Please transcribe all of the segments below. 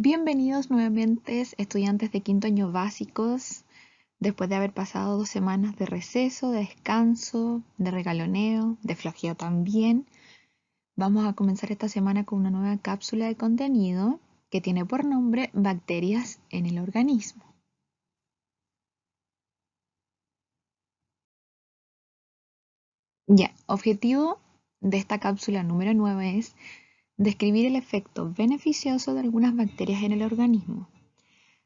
Bienvenidos nuevamente, estudiantes de quinto año básicos, después de haber pasado 2 semanas de receso, de descanso, de regaloneo, de flojeo también. Vamos a comenzar esta semana con una nueva cápsula de contenido que tiene por nombre Bacterias en el organismo. Ya, objetivo de esta cápsula número 9 es describir el efecto beneficioso de algunas bacterias en el organismo.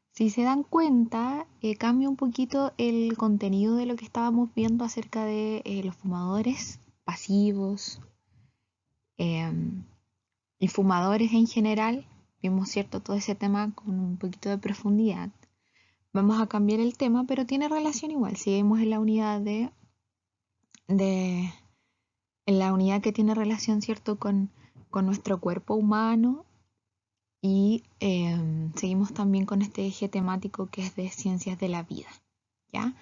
Si se dan cuenta, cambia un poquito el contenido de lo que estábamos viendo acerca de los fumadores pasivos em, y fumadores en general. Vimos, ¿cierto?, todo ese tema con un poquito de profundidad. Vamos a cambiar el tema, pero tiene relación igual. Seguimos en la unidad de en la unidad que tiene relación, ¿cierto?, con nuestro cuerpo humano. Y seguimos también con este eje temático que es de ciencias de la vida, ¿ya?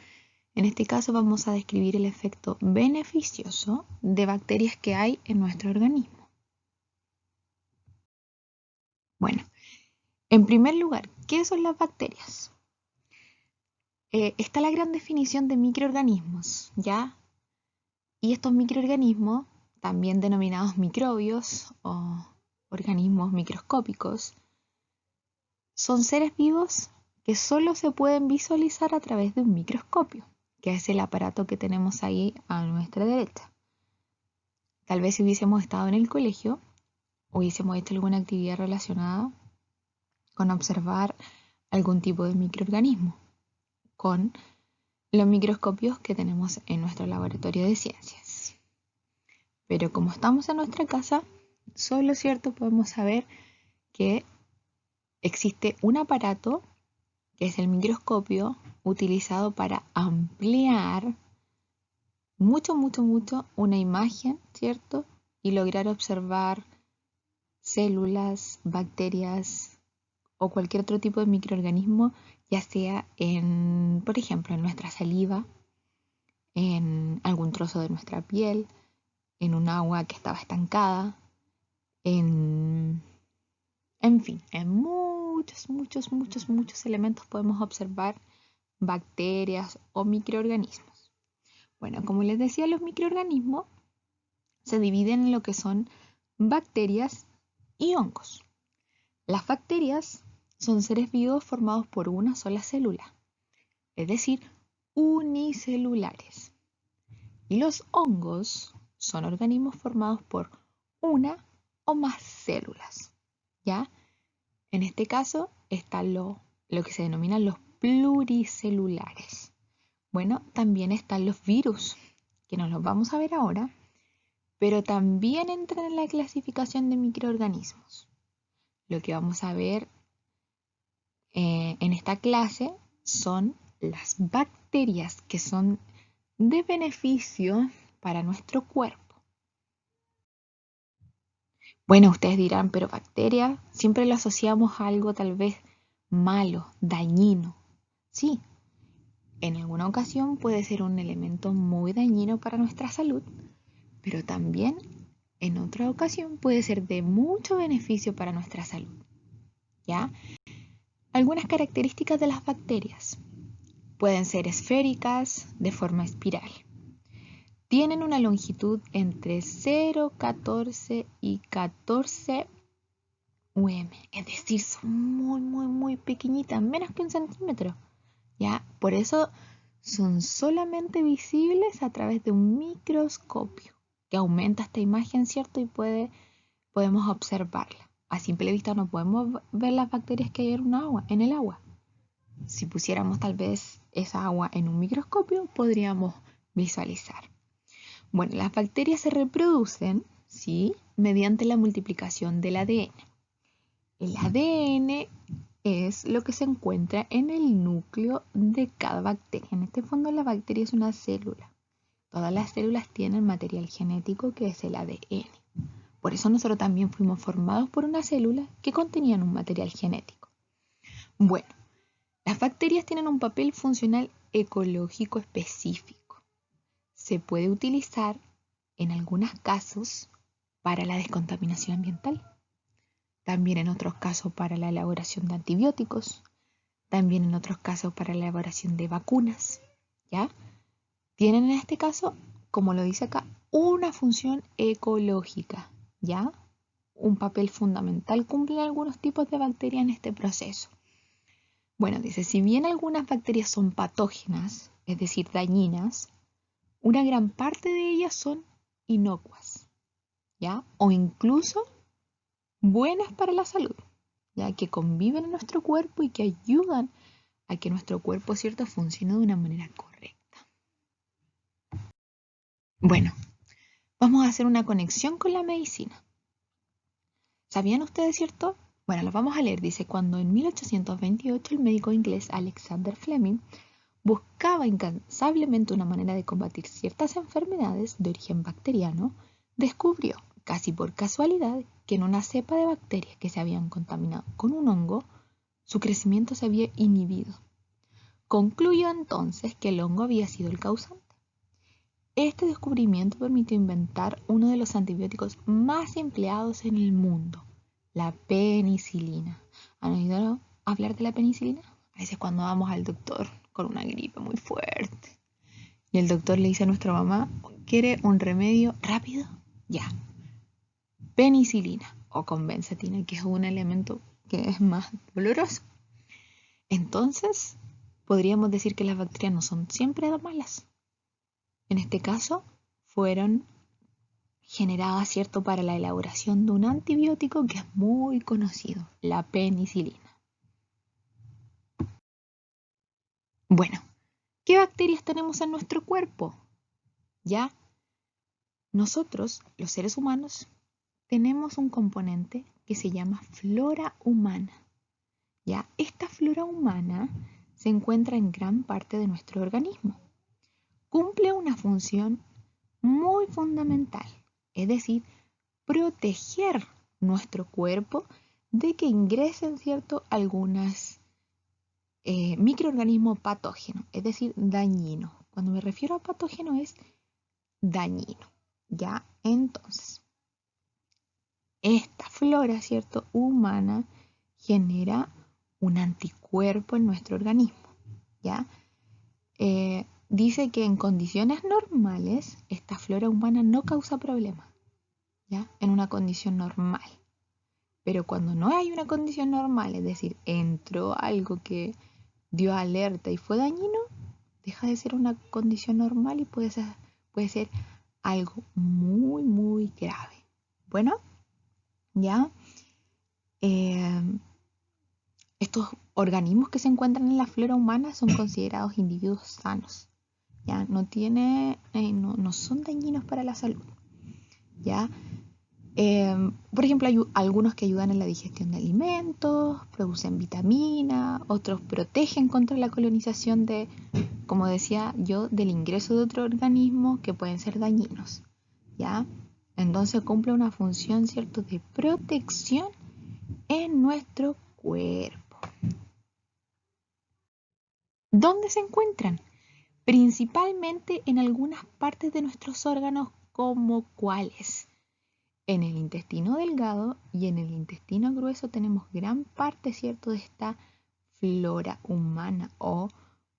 En este caso vamos a describir el efecto beneficioso de bacterias que hay en nuestro organismo. Bueno, en primer lugar, ¿qué son las bacterias? Está la gran definición de microorganismos, ¿ya? Y estos microorganismos, también denominados microbios o organismos microscópicos, son seres vivos que solo se pueden visualizar a través de un microscopio, que es el aparato que tenemos ahí a nuestra derecha. Tal vez si hubiésemos estado en el colegio, hubiésemos hecho alguna actividad relacionada con observar algún tipo de microorganismo, con los microscopios que tenemos en nuestro laboratorio de ciencias. Pero como estamos en nuestra casa, solo cierto podemos saber que existe un aparato que es el microscopio utilizado para ampliar mucho una imagen, ¿cierto? Y lograr observar células, bacterias o cualquier otro tipo de microorganismo, ya sea por ejemplo, en nuestra saliva, en algún trozo de nuestra piel, en un agua que estaba estancada, en, en fin, en muchos elementos podemos observar bacterias o microorganismos. Bueno, como les decía, los microorganismos se dividen en lo que son bacterias y hongos. Las bacterias son seres vivos formados por una sola célula, es decir, unicelulares. Y los hongos son organismos formados por una o más células, ¿ya? En este caso está lo que se denominan los pluricelulares. Bueno, también están los virus, que nos los vamos a ver ahora, pero también entran en la clasificación de microorganismos. Lo que vamos a ver en esta clase son las bacterias que son de beneficio para nuestro cuerpo. Bueno, ustedes dirán, pero bacteria siempre lo asociamos a algo tal vez malo, dañino. Sí, en alguna ocasión puede ser un elemento muy dañino para nuestra salud, pero también en otra ocasión puede ser de mucho beneficio para nuestra salud. ¿Ya? Algunas características de las bacterias. Pueden ser esféricas, de forma espiral. Tienen una longitud entre 0,14 y 14 UM, es decir, son muy pequeñitas, menos que un centímetro. ¿Ya? Por eso son solamente visibles a través de un microscopio que aumenta esta imagen, ¿cierto? Y podemos observarla. A simple vista no podemos ver las bacterias que hay en el agua. Si pusiéramos tal vez esa agua en un microscopio, podríamos visualizar. Bueno, las bacterias se reproducen, ¿sí?, mediante la multiplicación del ADN. El ADN es lo que se encuentra en el núcleo de cada bacteria. En este fondo, la bacteria es una célula. Todas las células tienen material genético que es el ADN. Por eso nosotros también fuimos formados por una célula que contenían un material genético. Bueno, las bacterias tienen un papel funcional ecológico específico. Se puede utilizar en algunos casos para la descontaminación ambiental. también en otros casos para la elaboración de antibióticos, también en otros casos para la elaboración de vacunas, ¿ya? Tienen en este caso, como lo dice acá, una función ecológica, ¿ya? Un papel fundamental cumplen algunos tipos de bacterias en este proceso. Bueno, dice, si bien algunas bacterias son patógenas, es decir, dañinas, una gran parte de ellas son inocuas, ¿ya? O incluso buenas para la salud, ya que conviven en nuestro cuerpo y que ayudan a que nuestro cuerpo, ¿cierto?, funcione de una manera correcta. Bueno, vamos a hacer una conexión con la medicina. ¿Sabían ustedes, cierto? Bueno, lo vamos a leer. Dice, cuando en 1828 el médico inglés Alexander Fleming buscaba incansablemente una manera de combatir ciertas enfermedades de origen bacteriano, descubrió, casi por casualidad, que en una cepa de bacterias que se habían contaminado con un hongo, su crecimiento se había inhibido. Concluyó entonces que el hongo había sido el causante. Este descubrimiento permitió inventar uno de los antibióticos más empleados en el mundo, la penicilina. ¿Han oído hablar de la penicilina? A veces cuando vamos al doctor con una gripe muy fuerte y el doctor le dice a nuestra mamá, ¿quiere un remedio rápido? Ya, penicilina o con benzatina, que es un elemento que es más doloroso. Entonces, podríamos decir que las bacterias no son siempre malas. En este caso, fueron generadas, ¿cierto?, para la elaboración de un antibiótico que es muy conocido, la penicilina. Bueno, ¿qué bacterias tenemos en nuestro cuerpo? Ya, nosotros, los seres humanos, tenemos un componente que se llama flora humana. Ya, esta flora humana se encuentra en gran parte de nuestro organismo. Cumple una función muy fundamental, es decir, proteger nuestro cuerpo de que ingresen, ¿cierto?, algunos microorganismos patógenos, es decir, dañinos. Cuando me refiero a patógeno es dañino, ¿ya? Entonces, esta flora, ¿cierto?, humana genera un anticuerpo en nuestro organismo, ¿ya? Dice que en condiciones normales esta flora humana no causa problemas, ¿ya? En una condición normal. Pero cuando no hay una condición normal, es decir, entró algo que dio alerta y fue dañino, deja de ser una condición normal y puede ser algo muy, muy grave. Bueno, ya estos organismos que se encuentran en la flora humana son considerados individuos sanos. Ya no son dañinos para la salud. Ya. Por ejemplo, hay algunos que ayudan en la digestión de alimentos, producen vitamina, otros protegen contra la colonización de, como decía yo, del ingreso de otro organismo que pueden ser dañinos, ¿ya? Entonces cumple una función, ¿cierto?, de protección en nuestro cuerpo. ¿Dónde se encuentran? Principalmente en algunas partes de nuestros órganos, como cuáles. En el intestino delgado y en el intestino grueso tenemos gran parte, ¿cierto?, de esta flora humana o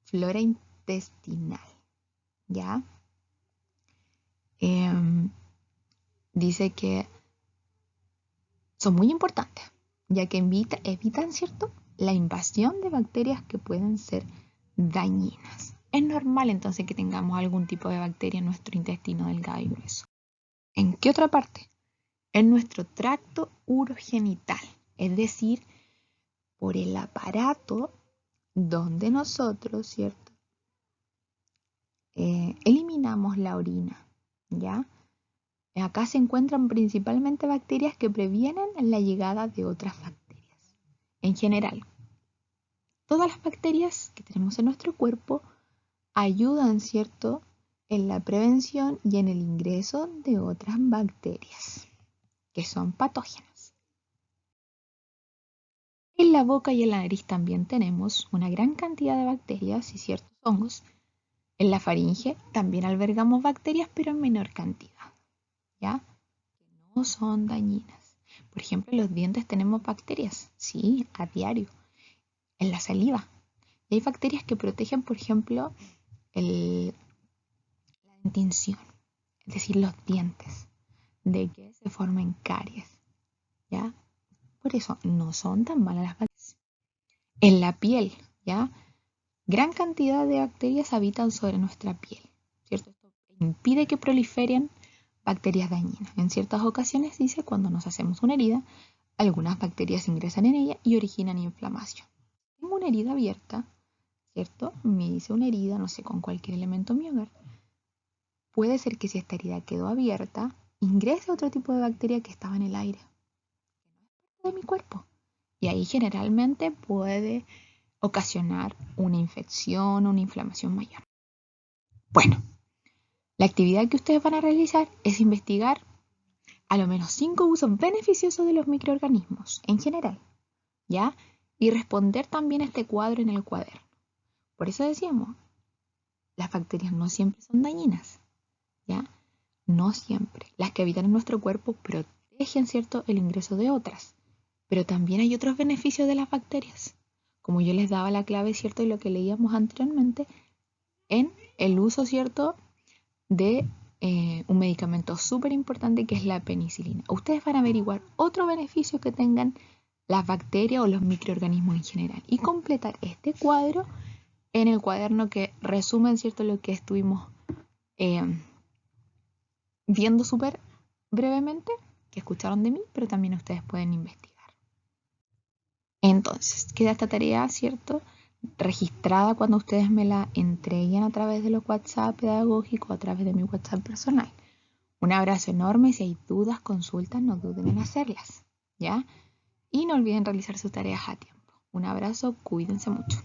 flora intestinal, ¿ya? Dice que son muy importantes, ya que evitan, ¿cierto?, la invasión de bacterias que pueden ser dañinas. Es normal entonces que tengamos algún tipo de bacteria en nuestro intestino delgado y grueso. ¿En qué otra parte? En nuestro tracto urogenital, es decir, por el aparato donde nosotros, ¿cierto?, eliminamos la orina, ¿ya? Acá se encuentran principalmente bacterias que previenen la llegada de otras bacterias. En general, todas las bacterias que tenemos en nuestro cuerpo ayudan, ¿cierto?, en la prevención y en el ingreso de otras bacterias que son patógenas. En la boca y en la nariz también tenemos una gran cantidad de bacterias y ciertos hongos. En la faringe también albergamos bacterias, pero en menor cantidad, ¿ya? No son dañinas. Por ejemplo, en los dientes tenemos bacterias, sí, a diario. En la saliva. Y hay bacterias que protegen, por ejemplo, la dentición, es decir, los dientes, de que se formen caries, ¿ya? Por eso no son tan malas las bacterias. En la piel, ¿ya? Gran cantidad de bacterias habitan sobre nuestra piel, ¿cierto? Esto impide que proliferen bacterias dañinas. En ciertas ocasiones, dice, cuando nos hacemos una herida, algunas bacterias ingresan en ella y originan inflamación. Tengo una herida abierta, ¿cierto? Me hice una herida, no sé, con cualquier elemento en mi hogar. Puede ser que si esta herida quedó abierta, ingrese otro tipo de bacteria que estaba en el aire, de mi cuerpo. Y ahí generalmente puede ocasionar una infección o una inflamación mayor. Bueno, la actividad que ustedes van a realizar es investigar a lo menos 5 usos beneficiosos de los microorganismos en general, ¿ya? Y responder también a este cuadro en el cuaderno. Por eso decíamos, las bacterias no siempre son dañinas, ¿ya? No siempre. Las que habitan en nuestro cuerpo protegen, ¿cierto?, el ingreso de otras. Pero también hay otros beneficios de las bacterias. Como yo les daba la clave, ¿cierto?, y lo que leíamos anteriormente, en el uso, ¿cierto?, de un medicamento súper importante que es la penicilina. Ustedes van a averiguar otro beneficio que tengan las bacterias o los microorganismos en general y completar este cuadro en el cuaderno que resumen, ¿cierto?, lo que estuvimos viendo súper brevemente, que escucharon de mí, pero también ustedes pueden investigar. Entonces, queda esta tarea, ¿cierto?, registrada cuando ustedes me la entreguen a través de los WhatsApp pedagógicos, a través de mi WhatsApp personal. Un abrazo enorme. Si hay dudas, consultas, no duden en hacerlas, ¿ya? Y no olviden realizar sus tareas a tiempo. Un abrazo, cuídense mucho.